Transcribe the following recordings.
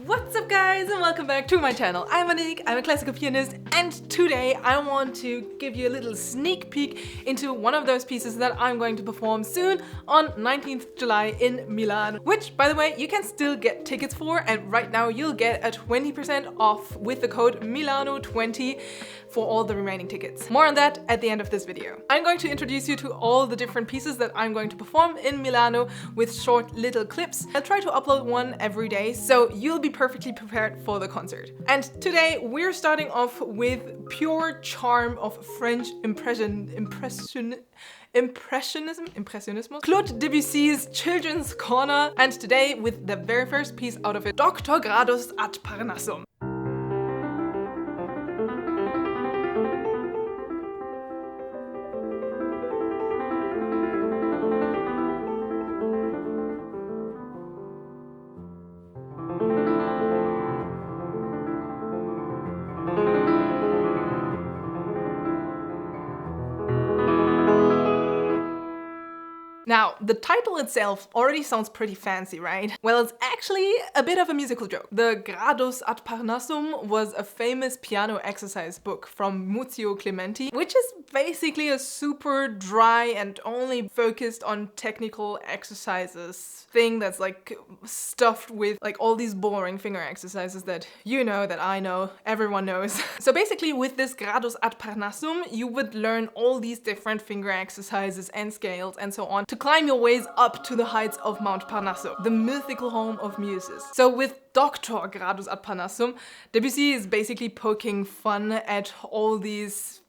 What's up guys and welcome back to my channel. I'm Monique, I'm a classical pianist, and today I want to give you a little sneak peek into one of those pieces that I'm going to perform soon on 19th July in Milan, which by the way you can still get tickets for, and right now you'll get a 20% off with the code Milano20 for all the remaining tickets. More on that at the end of this video. I'm going to introduce you to all the different pieces that I'm going to perform in Milano with short little clips. I'll try to upload one every day so you'll be perfectly prepared for the concert. And today we're starting off with pure charm of French Impressionism, Claude Debussy's Children's Corner, and today with the very first piece out of it, Dr. Grados Atarasum. Now, the title itself already sounds pretty fancy, right? Well, it's actually a bit of a musical joke. The Grados Atarasum was a famous piano exercise book from Muzio Clementi, which is basically a super dry and only focused on technical exercises thing that's like stuffed with like all these boring finger exercises that you know, that I know, everyone knows. So basically with this Grados Atarasum, you would learn all these different finger exercises and scales and so on to climb your ways up to the heights of Mount Parnasso, the mythical home of muses. So with Dr. Grados Atarasum, Debussy is basically poking fun at all these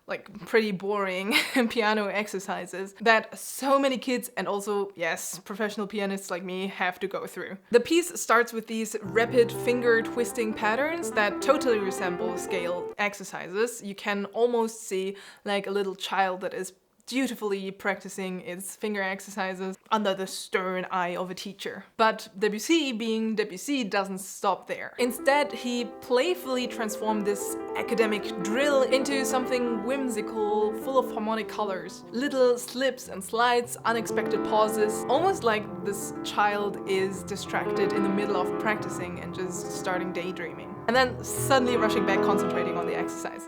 like pretty boring piano exercises that so many kids and also, yes, professional pianists like me have to go through. The piece starts with these rapid finger twisting patterns that totally resemble scale exercises. You can almost see like a little child that is dutifully practicing its finger exercises under the stern eye of a teacher. But Debussy, being Debussy, doesn't stop there. Instead, he playfully transformed this academic drill into something whimsical, full of harmonic colors. Little slips and slides, unexpected pauses, almost like this child is distracted in the middle of practicing and just starting daydreaming. And then suddenly rushing back, concentrating on the exercise.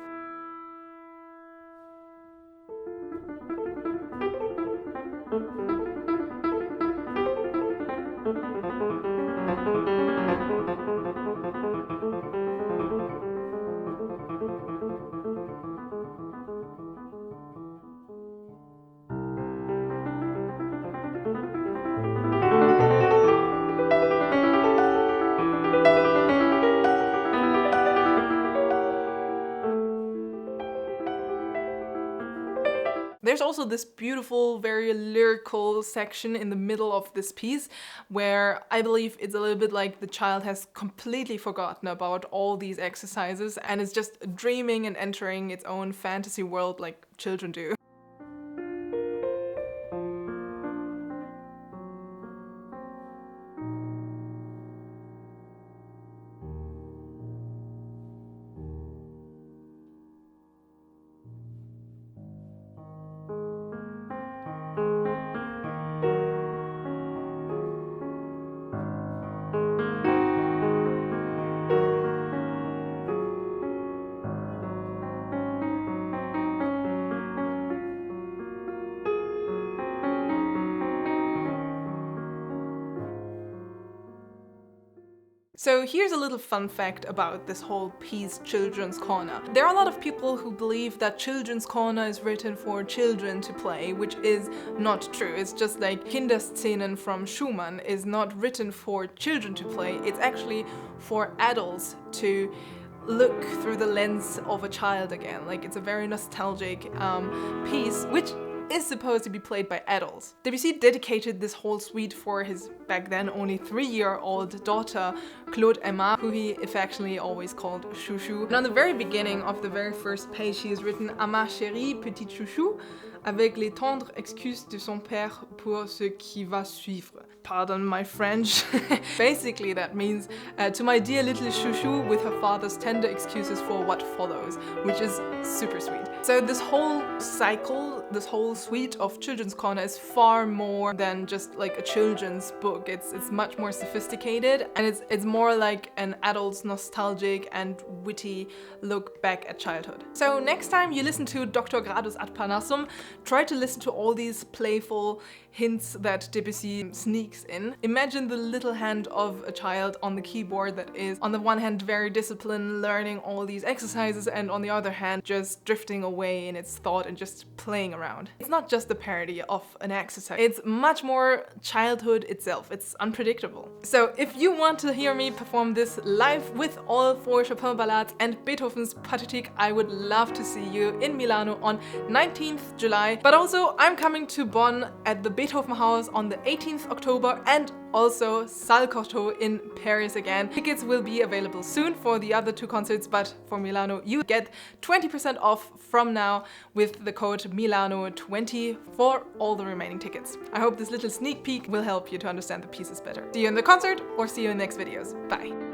There's also this beautiful, very lyrical section in the middle of this piece where I believe it's a little bit like the child has completely forgotten about all these exercises and is just dreaming and entering its own fantasy world like children do. So here's a little fun fact about this whole piece, Children's Corner. There are a lot of people who believe that Children's Corner is written for children to play, which is not true. It's just like Kinderszenen from Schumann is not written for children to play. It's actually for adults to look through the lens of a child again. Like, it's a very nostalgic piece, which is supposed to be played by adults. Debussy dedicated this whole suite for his back then only 3-year-old daughter, Claude Emma, who he affectionately always called Chouchou. And on the very beginning of the very first page, he has written "À ma chérie petite chouchou," avec les tendres excuses de son père pour ce qui va suivre. Pardon my French. Basically that means to my dear little chouchou with her father's tender excuses for what follows, which is super sweet. So this whole cycle, this whole suite of Children's Corner is far more than just like a children's book. It's much more sophisticated, and it's more like an adult's nostalgic and witty look back at childhood. So next time you listen to Dr. Grados Atarasum, try to listen to all these playful hints that Debussy sneaks in. Imagine the little hand of a child on the keyboard that is on the one hand very disciplined, learning all these exercises, and on the other hand just drifting away in its thought and just playing around. It's not just a parody of an exercise, it's much more childhood itself. It's unpredictable. So if you want to hear me perform this live with all 4 Chopin ballades and Beethoven's Pathétique, I would love to see you in Milano on 19th July. But also I'm coming to Bonn at the Beethoven House on the 18th October and also Salle Cortot in Paris again. Tickets will be available soon for the other 2 concerts, but for Milano you get 20% off from now with the code Milano20 for all the remaining tickets. I hope this little sneak peek will help you to understand the pieces better. See you in the concert or see you in the next videos. Bye!